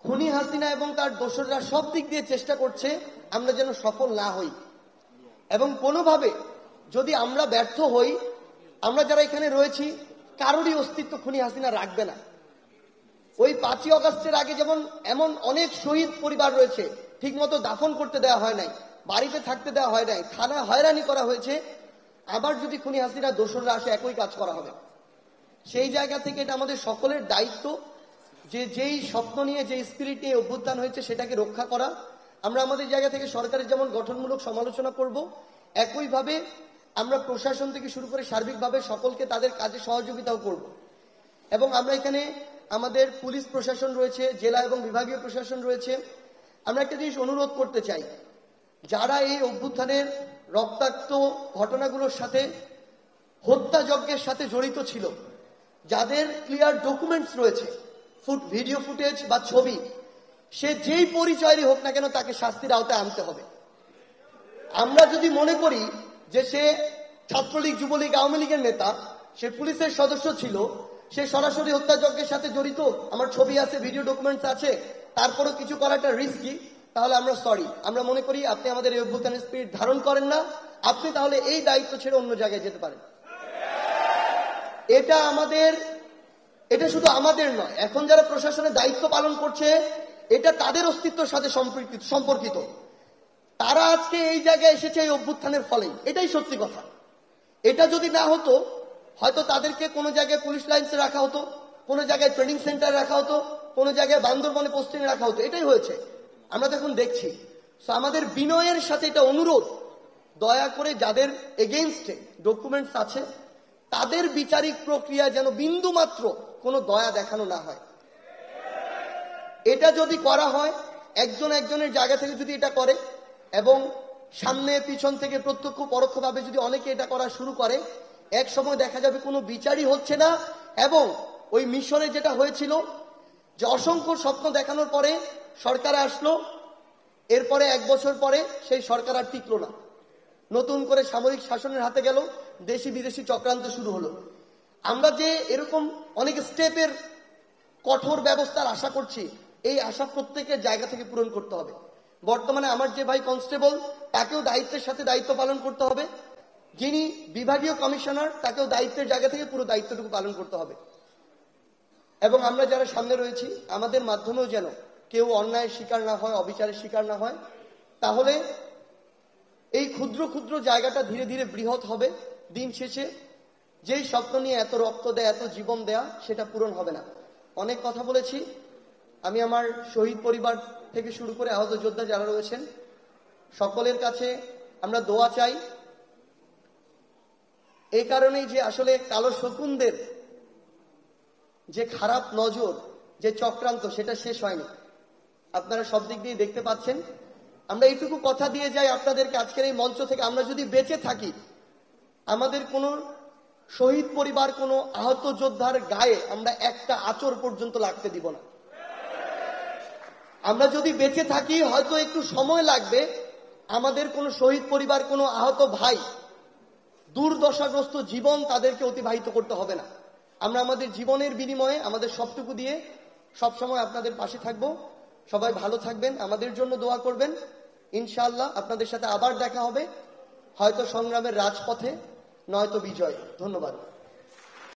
খুনি হাসিনা এবং তার দোসররা সব দিক দিয়ে চেষ্টা করছে আমরা যেন সফল না হই, এবং কোনোভাবে যদি আমরা ব্যর্থ হই, আমরা যারা এখানে রয়েছি কারোরই অস্তিত্ব খুনি হাসিনা রাখবে না। ওই 5ই অগাস্টের আগে যেমন এমন অনেক শহীদ পরিবার রয়েছে, ঠিকমতো দাফন করতে দেওয়া হয় নাই, বাড়িতে থাকতে দেওয়া হয় নাই, থানা হয়রানি করা হয়েছে, আবার যদি খুনি হাসিনা দোসররা আসে একই কাজ করা হবে। সেই জায়গা থেকে এটা আমাদের সকলের দায়িত্ব যে যেই স্বপ্ন নিয়ে, যে স্পিরিট নিয়ে অভ্যুত্থান হয়েছে সেটাকে রক্ষা করা। আমরা আমাদের জায়গা থেকে সরকারের যেমন গঠনমূলক সমালোচনা করব, একইভাবে আমরা প্রশাসন থেকে শুরু করে সার্বিকভাবে সকলকে তাদের কাজে সহযোগিতাও করব। এবং আমরা এখানে আমাদের পুলিশ প্রশাসন রয়েছে, জেলা এবং বিভাগীয় প্রশাসন রয়েছে। আমরা একটা জিনিস অনুরোধ করতে চাই, যারা এই অভ্যুত্থানের রক্তাক্ত ঘটনাগুলোর সাথে, হত্যাযজ্ঞের সাথে জড়িত ছিল, যাদের ক্লিয়ার ডকুমেন্টস রয়েছে, ভিডিও ফুটেজ বা ছবি, সে যেই পরিচয়েরই হোক না কেন তাকে শাস্তির আওতায় আনতে হবে। আমরা যদি মনে করি যে সে ছাত্রলীগ, যুবলীগ, আওয়ামী লীগের নেতা, সে পুলিশের সদস্য ছিল, সে সরাসরি হত্যাযজ্ঞের সাথে জড়িত, আমার ছবি আছে, ভিডিও ডকুমেন্টস আছে, তারপরও কিছু করাটা রিস্কি, তাহলে আমরা সরি। আমরা মনে করি আপনি আমাদের এই অভ্যুত্থানের স্পিরিট ধারণ করেন না, আপনি তাহলে এই দায়িত্ব ছেড়ে অন্য জায়গায় যেতে পারেন। এটা শুধু আমাদের নয়, এখন যারা প্রশাসনের দায়িত্ব পালন করছে এটা তাদের অস্তিত্বের সাথে সম্পর্কিত। তারা আজকে এই জায়গায় এসেছে এই অভ্যুত্থানের ফলেই, এটাই সত্যি কথা। এটা যদি না হতো, হয়তো তাদেরকে কোনো জায়গায় পুলিশ লাইন্সে রাখা হতো, কোনো জায়গায় ট্রেনিং সেন্টারে রাখা হতো, কোনো জায়গায় বান্দরবনে পোস্টিং রাখা হতো। এটাই হয়েছে, আমরা তো এখন দেখছি। আমাদের বিনয়ের সাথে এটা অনুরোধ, দয়া করে যাদের এগেইনস্টে ডকুমেন্টস আছে তাদের বিচারিক প্রক্রিয়া যেন বিন্দু মাত্র কোনো দয়া দেখানো না হয়। এটা যদি করা হয়, একজন একজনের জায়গা থেকে যদি এটা করে, এবং সামনে পিছন থেকে প্রত্যক্ষ পরোক্ষভাবে যদি অনেকে এটা করা শুরু করে, এক সময় দেখা যাবে কোনো বিচারই হচ্ছে না। এবং ওই মিশরে যেটা হয়েছিল, যে অসংখ্য স্বপ্ন দেখানোর পরে সরকার আসলো, এরপরে 1 বছর পরে সেই সরকার আর টিকলো না, নতুন করে সামরিক শাসনের হাতে গেল, দেশি বিদেশি চক্রান্ত শুরু হলো। আমরা যে এরকম অনেক স্টেপের কঠোর ব্যবস্থার আশা করছি, এই আশা প্রত্যেকের জায়গা থেকে পূরণ করতে হবে। বর্তমানে আমার যে ভাই কনস্টেবল, তাকেও দায়িত্বের সাথে দায়িত্ব পালন করতে হবে, যিনি বিভাগীয় কমিশনার তাকেও দায়িত্বের জায়গা থেকে পুরো দায়িত্বটুকু পালন করতে হবে। এবং আমরা যারা সামনে রয়েছি, আমাদের মাধ্যমেও যেন কেউ অন্যায়ের শিকার না হয়, অবিচারের শিকার না হয়। তাহলে এই ক্ষুদ্র ক্ষুদ্র জায়গাটা ধীরে ধীরে বৃহৎ হবে। দিন শেষে যেই স্বপ্ন নিয়ে এত রক্ত দেয়া, এত জীবন দেয়া, সেটা পূরণ হবে না। অনেক কথা বলেছি। আমি আমার শহীদ পরিবার থেকে শুরু করে আহত যোদ্ধা যারা রয়েছেন সকলের কাছে আমরা দোয়া চাই। এই কারণেই যে আসলে কালো শকুনদের যে খারাপ নজর, যে চক্রান্ত, সেটা শেষ হয়নি। আপনারা সব দিক দিয়ে দেখতে পাচ্ছেন। আমরা এইটুকু কথা দিয়ে যাই আপনাদেরকে, আজকের এই মঞ্চ থেকে, আমরা যদি বেঁচে থাকি, আমাদের কোনো শহীদ পরিবার, কোনো আহত যোদ্ধার গায়ে আমরা একটা আঁচড় পর্যন্ত লাগতে দিব না। আমরা যদি বেঁচে থাকি, হয়তো একটু সময় লাগবে, আমাদের কোনো শহীদ পরিবার, কোনো আহত ভাই, দুর্দশাগ্রস্ত জীবন তাদেরকে অতিবাহিত করতে হবে না। আমরা আমাদের জীবনের বিনিময়ে, আমাদের সবটুকু দিয়ে সবসময় আপনাদের পাশে থাকব। সবাই ভালো থাকবেন, আমাদের জন্য দোয়া করবেন। ইনশাআল্লাহ আপনাদের সাথে আবার দেখা হবে, হয়তো সংগ্রামের রাজপথে, নয়তো বিজয়। ধন্যবাদ।